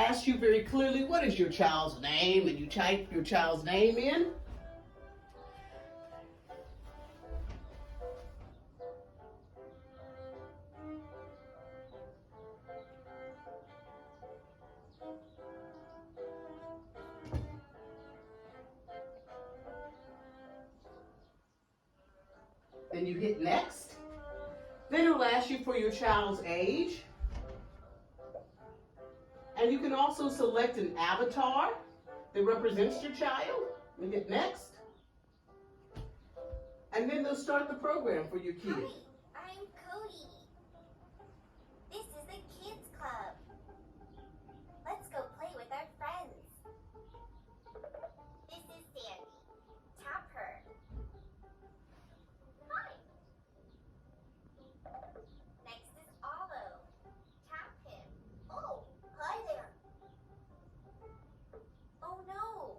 ask you very clearly, what is your child's name? And you type your child's name in. Then you hit next. Then it'll ask you for your child's age. And you can also select an avatar that represents your child. And hit next. And then they'll start the program for your kid. Hi, I'm Cody. This is the Kids Club. Let's go play with our friends. This is Sandy. Tap her. Hi. Next is Olo. Tap him. Oh, hi there. Oh no.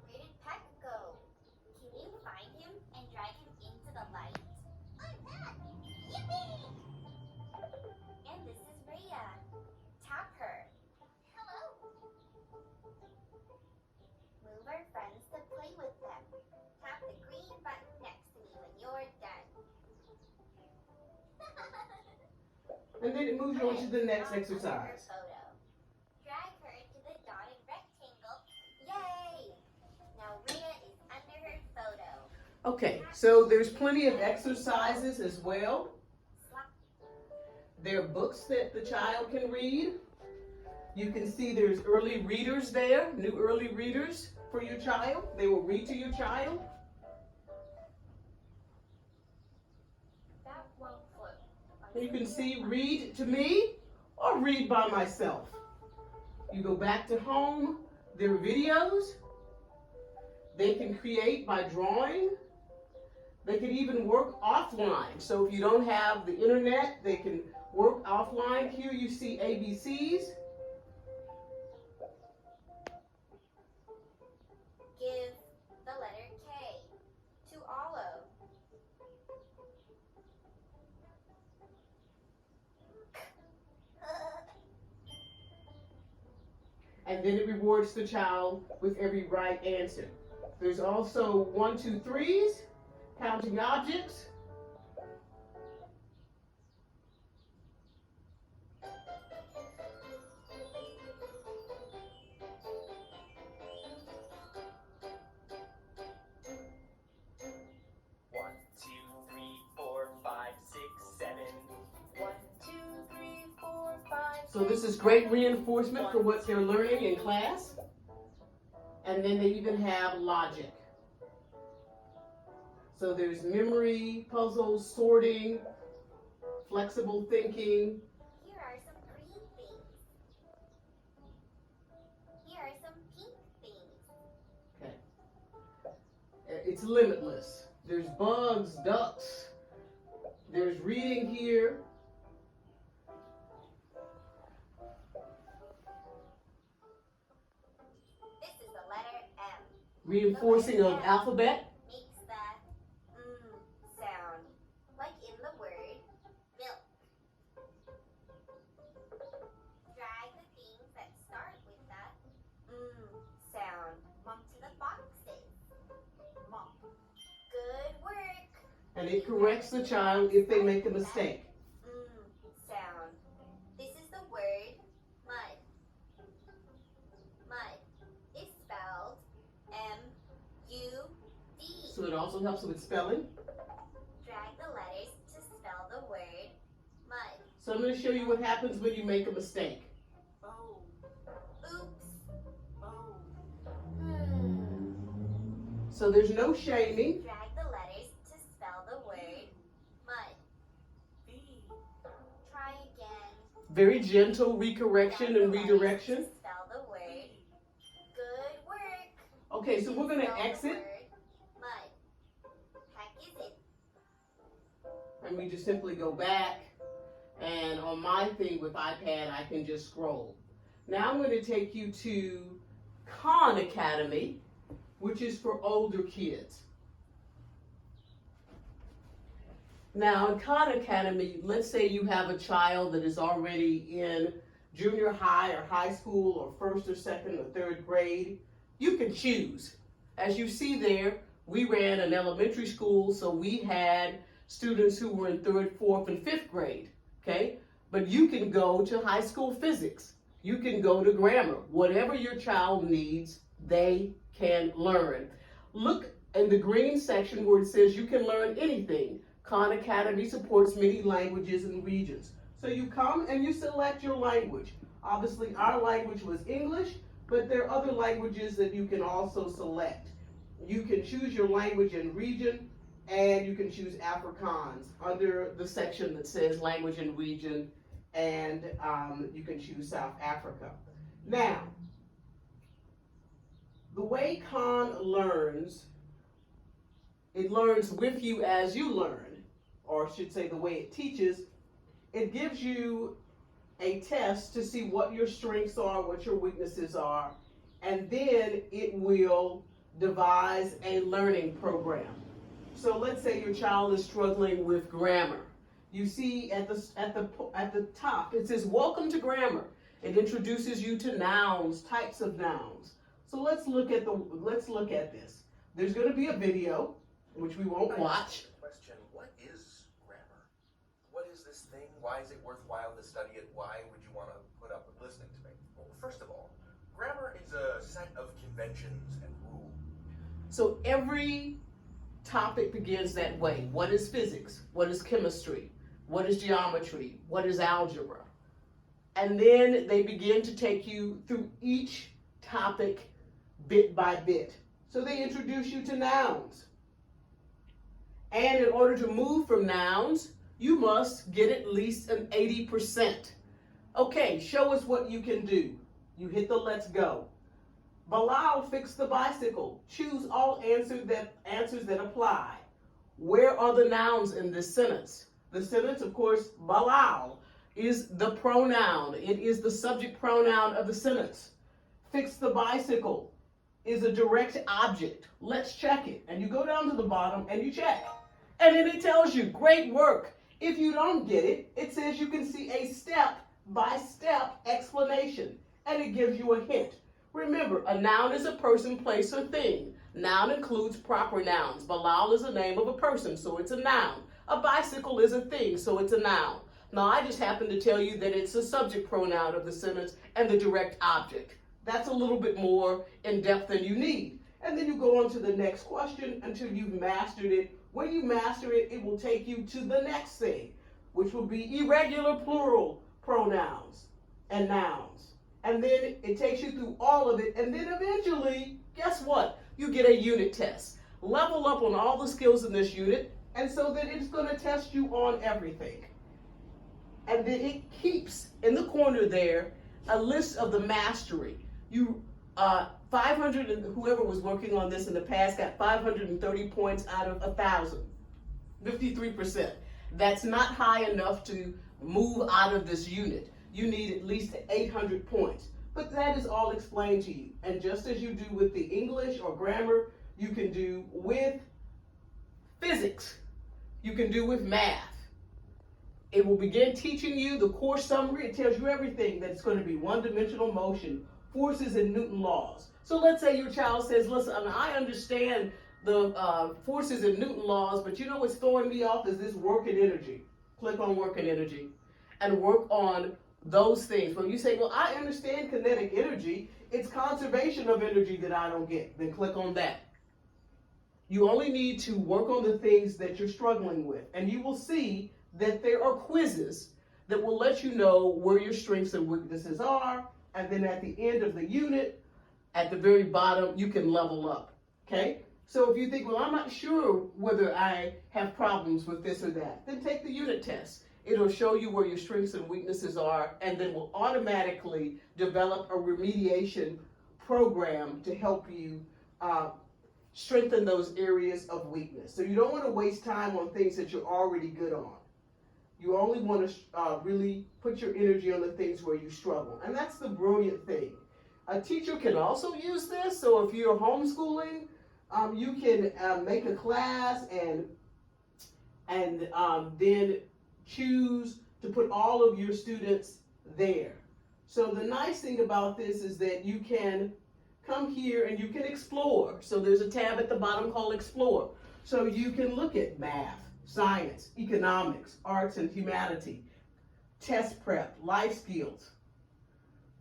Where did Peck go? Can you find him and drag him into the light? I'm Peck. Yippee! And this is Rhea. Tap her. Hello. Move our friends to play with them. Tap the green button next to me when you're done. And then it moves you on to the next Draw her exercise. photo. Drag her to the dotted rectangle. Yay! Now Rhea is under her photo. Okay, so there's plenty of exercises as well. Slap. There are books that the child can read. You can see there's early readers there, new early readers for your child. They will read to your child. That won't float. You can see read to me or read by myself. You go back to home, there are videos. They can create by drawing. They can even work offline. So if you don't have the internet, they can work offline. Here you see ABCs. Give the letter K to Olo. And then it rewards the child with every right answer. There's also 1, 2, 3s, counting objects. One, two, three, four, five, six, seven. 1, 2, 3, 4, 5. So this is great reinforcement for what they're learning in class. And then they even have logic. So there's memory, puzzles, sorting, flexible thinking. Here are some green things. Here are some pink things. Okay. It's limitless. There's bugs, ducks. There's reading here. This is the letter M. Reinforcing of alphabet. Makes that sound, like in the word milk. Drag the things that start with that sound to the boxes. Mop. Good work. And it corrects the child if they make a mistake. Sound. This is the word mud. Mud is spelled M-U-D. So it also helps with spelling. Drag the letters to spell the word mud. So I'm going to show you what happens when you make a mistake. Oh. Oops. Oh. So there's no shaming. Drag the letters to spell the word mud. B. Try again. Very gentle recorrection and Drag the letters redirection. to spell the word. Good work. Okay, so we're going to Spell the exit. word mud. Heck is it? And we just simply go back. And on my thing with iPad, I can just scroll. Now I'm going to take you to Khan Academy, which is for older kids. Now in Khan Academy, let's say you have a child that is already in junior high or high school or first or second or third grade, you can choose. As you see there, we ran an elementary school, so we had students who were in third, fourth, and fifth grade, okay? But you can go to high school physics. You can go to grammar. Whatever your child needs, they can learn. Look in the green section where it says you can learn anything. Khan Academy supports many languages and regions. So you come and you select your language. Obviously, our language was English, but there are other languages that you can also select. You can choose your language and region, and you can choose Afrikaans under the section that says language and region, and you can choose South Africa. Now, the way Khan learns, it learns with you as you learn, or I should say the way it teaches, it gives you a test to see what your strengths are, what your weaknesses are, and then it will devise a learning program. So let's say your child is struggling with grammar. You see at the top, it says, welcome to grammar. It introduces you to nouns, types of nouns. So let's look at this. There's going to be a video, which we won't watch. Question, what is grammar? What is this thing? Why is it worthwhile to study it? Why would you want to put up with listening to me? Well, first of all, grammar is a set of conventions and rules. So every topic begins that way. What is physics? What is chemistry? What is geometry? What is algebra? And then they begin to take you through each topic bit by bit. So they introduce you to nouns. And in order to move from nouns, you must get at least an 80%. Okay, show us what you can do. You hit the let's go. Bilal fixed the bicycle. Choose all answers that apply. Where are the nouns in this sentence? The sentence, of course, Bilal is the pronoun. It is the subject pronoun of the sentence. Fix the bicycle is a direct object. Let's check it. And you go down to the bottom and you check. And then it tells you, great work. If you don't get it, it says you can see a step-by-step explanation. And it gives you a hint. Remember, a noun is a person, place, or thing. Noun includes proper nouns. Bilal is the name of a person, so it's a noun. A bicycle is a thing, so it's a noun. Now, I just happen to tell you that it's the subject pronoun of the sentence and the direct object. That's a little bit more in depth than you need. And then you go on to the next question until you've mastered it. When you master it, it will take you to the next thing, which will be irregular plural pronouns and nouns. And then it takes you through all of it. And then eventually, guess what? You get a unit test. Level up on all the skills in this unit, and so that it's going to test you on everything. And then it keeps in the corner there a list of the mastery. 500, and whoever was working on this in the past got 530 points out of 1,000, 53%. That's not high enough to move out of this unit. You need at least 800 points. But that is all explained to you. And just as you do with the English or grammar, you can do with physics. You can do with math. It will begin teaching you the course summary. It tells you everything that's going to be one-dimensional motion, forces and Newton laws. So let's say your child says, listen, I understand the forces and Newton laws, but you know what's throwing me off is this work and energy. Click on work and energy and work on those things. When you say, well, I understand kinetic energy, it's conservation of energy that I don't get, then click on that. You only need to work on the things that you're struggling with, and you will see that there are quizzes that will let you know where your strengths and weaknesses are, and then at the end of the unit, at the very bottom, you can level up, okay? So if you think, well, I'm not sure whether I have problems with this or that, then take the unit test. It'll show you where your strengths and weaknesses are, and then will automatically develop a remediation program to help you strengthen those areas of weakness. So you don't want to waste time on things that you're already good on. You only want to really put your energy on the things where you struggle. And that's the brilliant thing. A teacher can also use this. So if you're homeschooling, you can make a class and then choose to put all of your students there. So the nice thing about this is that you can come here and you can explore. So there's a tab at the bottom called Explore. So you can look at math, science, economics, arts and humanity, test prep, life skills.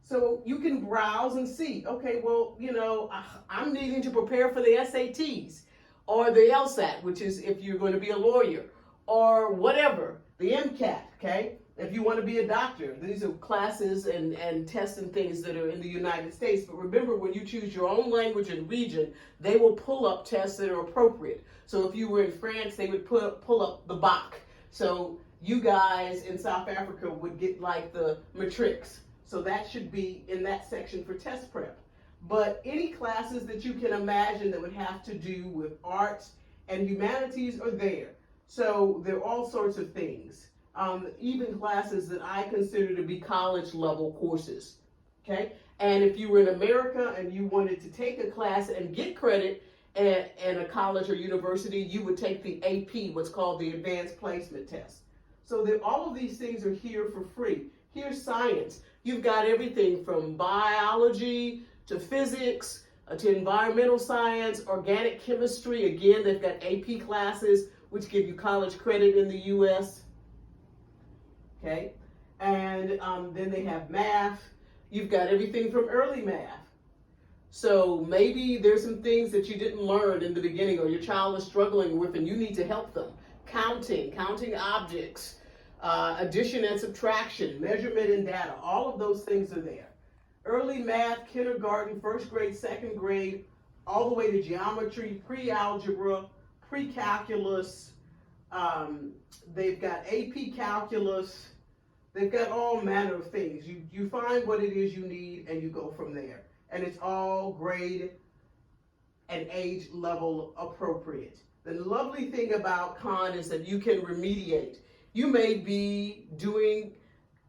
So you can browse and see, okay, well, you know, I'm needing to prepare for the SATs or the LSAT, which is if you're going to be a lawyer, or whatever, the MCAT, okay? If you want to be a doctor, these are classes and tests and things that are in the United States. But remember, when you choose your own language and region, they will pull up tests that are appropriate. So if you were in France, they would pull up the BAC. So you guys in South Africa would get like the matrix. So that should be in that section for test prep. But any classes that you can imagine that would have to do with arts and humanities are there. So there are all sorts of things. Even classes that I consider to be college level courses, okay? And if you were in America and you wanted to take a class and get credit at a college or university, you would take the AP, what's called the Advanced Placement Test. So that all of these things are here for free. Here's science. You've got everything from biology to physics to environmental science, organic chemistry. Again, they've got AP classes, which give you college credit in the U.S., okay? And then they have math. You've got everything from early math. So maybe there's some things that you didn't learn in the beginning or your child is struggling with and you need to help them. Counting objects, addition and subtraction, measurement and data, all of those things are there. Early math, kindergarten, first grade, second grade, all the way to geometry, pre-algebra, pre-calculus. They've got AP calculus. They've got all manner of things. You find what it is you need and you go from there. And it's all grade and age level appropriate. The lovely thing about Khan is that you can remediate. You may be doing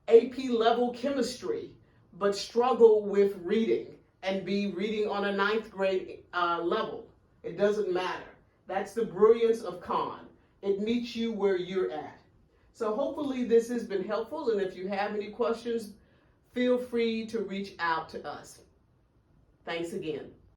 AP level chemistry, but struggle with reading and be reading on a 9th grade level. It doesn't matter. That's the brilliance of Khan. It meets you where you're at. So hopefully this has been helpful, and if you have any questions, feel free to reach out to us. Thanks again.